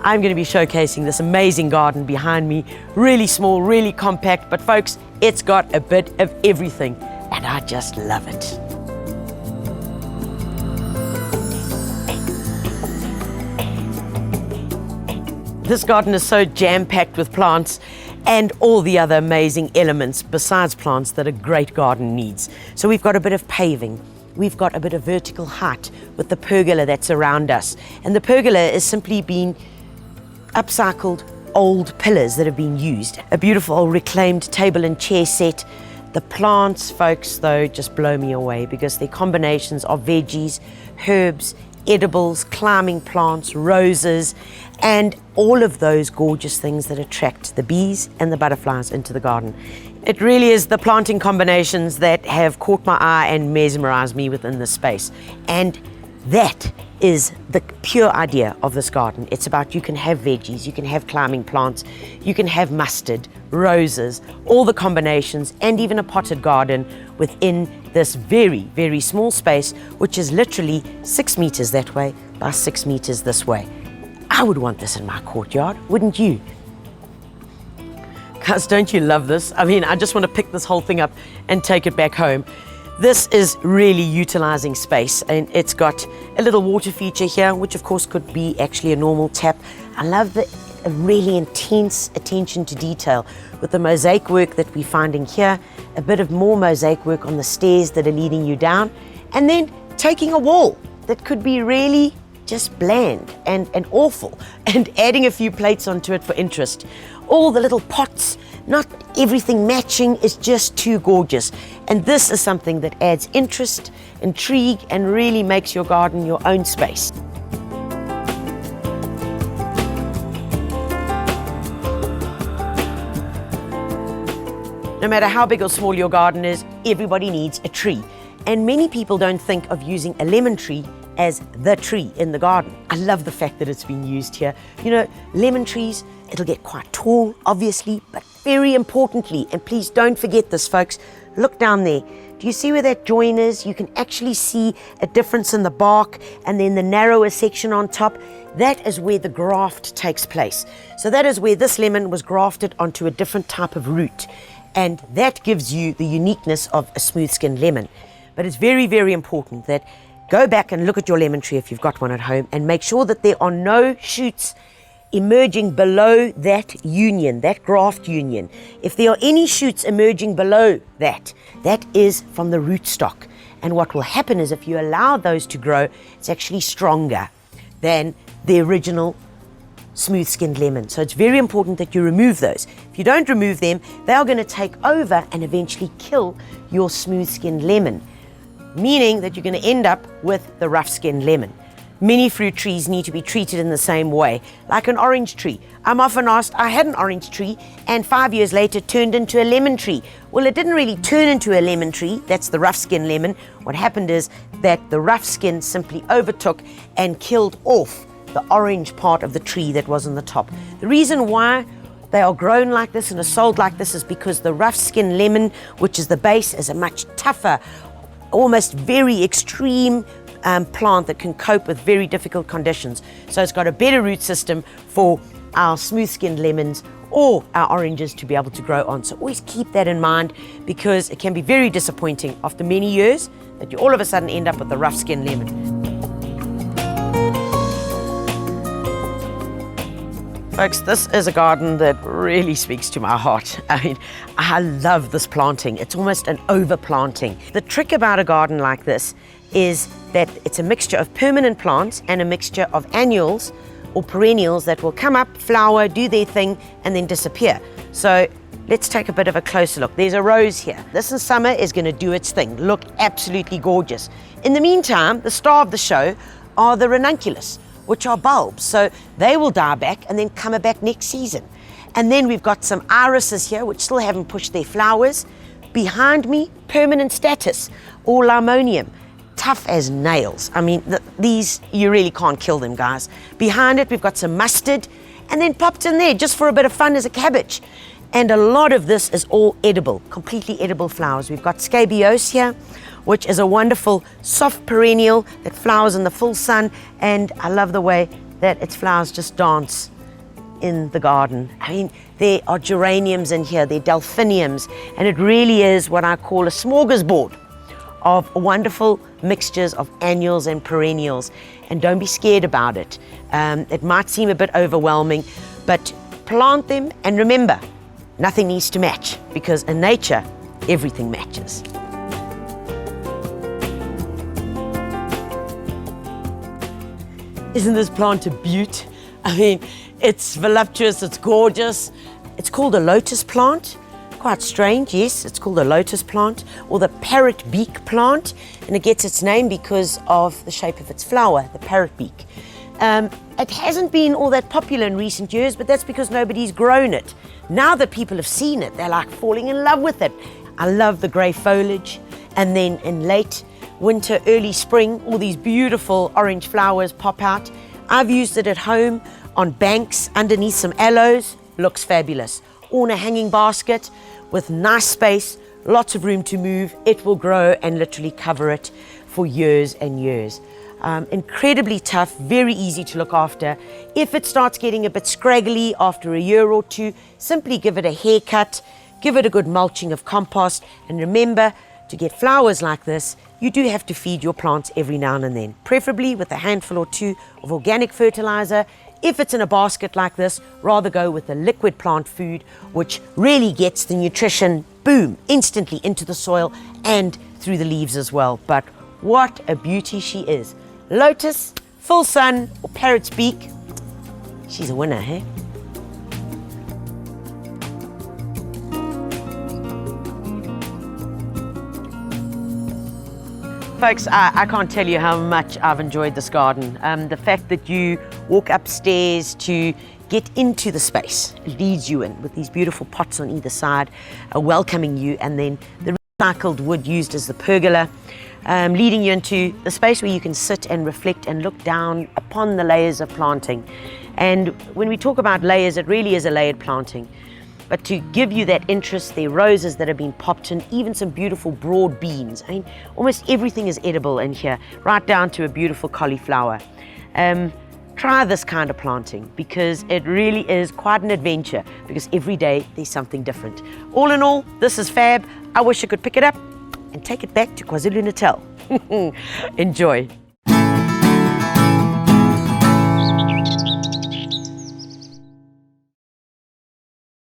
I'm going to be showcasing this amazing garden behind me. Really small, really compact, but folks, it's got a bit of everything, and I just love it. This garden is so jam-packed with plants and all the other amazing elements besides plants that a great garden needs. So we've got a bit of paving, we've got a bit of vertical height with the pergola that's around us. And the pergola is simply being upcycled old pillars that have been used. A beautiful old reclaimed table and chair set. The plants, folks, though, just blow me away because they're combinations of veggies, herbs, edibles, climbing plants, roses, and all of those gorgeous things that attract the bees and the butterflies into the garden. It really is the planting combinations that have caught my eye and mesmerized me within this space. And that is the pure idea of this garden. It's about you can have veggies, you can have climbing plants, you can have mustard, roses, all the combinations, and even a potted garden within this very, very small space, which is literally 6 meters that way by 6 meters this way. I would want this in my courtyard, wouldn't you? Guys, don't you love this? I mean, I just want to pick this whole thing up and take it back home. This is really utilizing space, and it's got a little water feature here, which of course could be actually a normal tap. I love the really intense attention to detail with the mosaic work that we're finding here, a bit of more mosaic work on the stairs that are leading you down, and then taking a wall that could be really just bland and awful and adding a few plates onto it for interest. All the little pots, not everything matching, is just too gorgeous. And this is something that adds interest, intrigue, and really makes your garden your own space. No matter how big or small your garden is, everybody needs a tree. And many people don't think of using a lemon tree as the tree in the garden. I love the fact that it's been used here. You know, lemon trees, it'll get quite tall, obviously, but very importantly, and please don't forget this, folks, look down there. Do you see where that join is? You can actually see a difference in the bark and then the narrower section on top. That is where the graft takes place. So that is where this lemon was grafted onto a different type of root. And that gives you the uniqueness of a smooth-skinned lemon. But it's very, very important that go back and look at your lemon tree if you've got one at home and make sure that there are no shoots emerging below that union, that graft union. If there are any shoots emerging below that, that is from the rootstock. And what will happen is if you allow those to grow, it's actually stronger than the original smooth-skinned lemon. So it's very important that you remove those. If you don't remove them, they are going to take over and eventually kill your smooth-skinned lemon, meaning that you're going to end up with the rough-skinned lemon. Many fruit trees need to be treated in the same way, like an orange tree. I'm often asked, I had an orange tree and 5 years later turned into a lemon tree. Well, it didn't really turn into a lemon tree. That's the rough-skinned lemon. What happened is that the rough skin simply overtook and killed off the orange part of the tree that was on the top. The reason why they are grown like this and are sold like this is because the rough-skinned lemon, which is the base, is a much tougher, almost very extreme plant that can cope with very difficult conditions. So it's got a better root system for our smooth-skinned lemons or our oranges to be able to grow on. So always keep that in mind because it can be very disappointing after many years that you all of a sudden end up with the rough-skinned lemon. Folks, this is a garden that really speaks to my heart. I mean, I love this planting. It's almost an overplanting. The trick about a garden like this is that it's a mixture of permanent plants and a mixture of annuals or perennials that will come up, flower, do their thing, and then disappear. So let's take a bit of a closer look. There's a rose here. This in summer is going to do its thing, look absolutely gorgeous. In the meantime, the star of the show are the ranunculus, which are bulbs. So they will die back and then come back next season. And then we've got some irises here, which still haven't pushed their flowers. Behind me, permanent statice or limonium, tough as nails. I mean, these, you really can't kill them, guys. Behind it, we've got some mustard, and then popped in there just for a bit of fun is a cabbage. And a lot of this is all edible, completely edible flowers. We've got scabiose here, which is a wonderful soft perennial that flowers in the full sun, and I love the way that its flowers just dance in the garden. I mean, there are geraniums in here, there are delphiniums, and it really is what I call a smorgasbord of wonderful mixtures of annuals and perennials. And don't be scared about it. It might seem a bit overwhelming, but plant them, and remember, nothing needs to match, because in nature, everything matches. Isn't this plant a beaut? I mean, it's voluptuous, it's gorgeous. It's called a lotus plant. Quite strange, yes, it's called a lotus plant, or the parrot beak plant, and it gets its name because of the shape of its flower, the parrot beak. It hasn't been all that popular in recent years, but that's because nobody's grown it. Now that people have seen it, they're like falling in love with it. I love the grey foliage, and then in late winter, early spring, all these beautiful orange flowers pop out. I've used it at home on banks underneath some aloes. Looks fabulous. Or in a hanging basket with nice space, lots of room to move. It will grow and literally cover it for years and years. Incredibly tough, very easy to look after. If it starts getting a bit scraggly after a year or two, simply give it a haircut, give it a good mulching of compost, and remember, to get flowers like this, you do have to feed your plants every now and then, preferably with a handful or two of organic fertilizer. If it's in a basket like this, rather go with the liquid plant food, which really gets the nutrition, boom, instantly into the soil and through the leaves as well. But what a beauty she is. Lotus, full sun, or parrot's beak, she's a winner, hey? Folks, I can't tell you how much I've enjoyed this garden. The fact that you walk upstairs to get into the space leads you in with these beautiful pots on either side, welcoming you, and then the recycled wood used as the pergola, leading you into the space where you can sit and reflect and look down upon the layers of planting. And when we talk about layers, it really is a layered planting. But to give you that interest, there are roses that have been popped in, even some beautiful broad beans. I mean, almost everything is edible in here, right down to a beautiful cauliflower. Try this kind of planting, because it really is quite an adventure, because every day there's something different. All in all, this is fab. I wish I could pick it up and take it back to KwaZulu-Natal. Enjoy.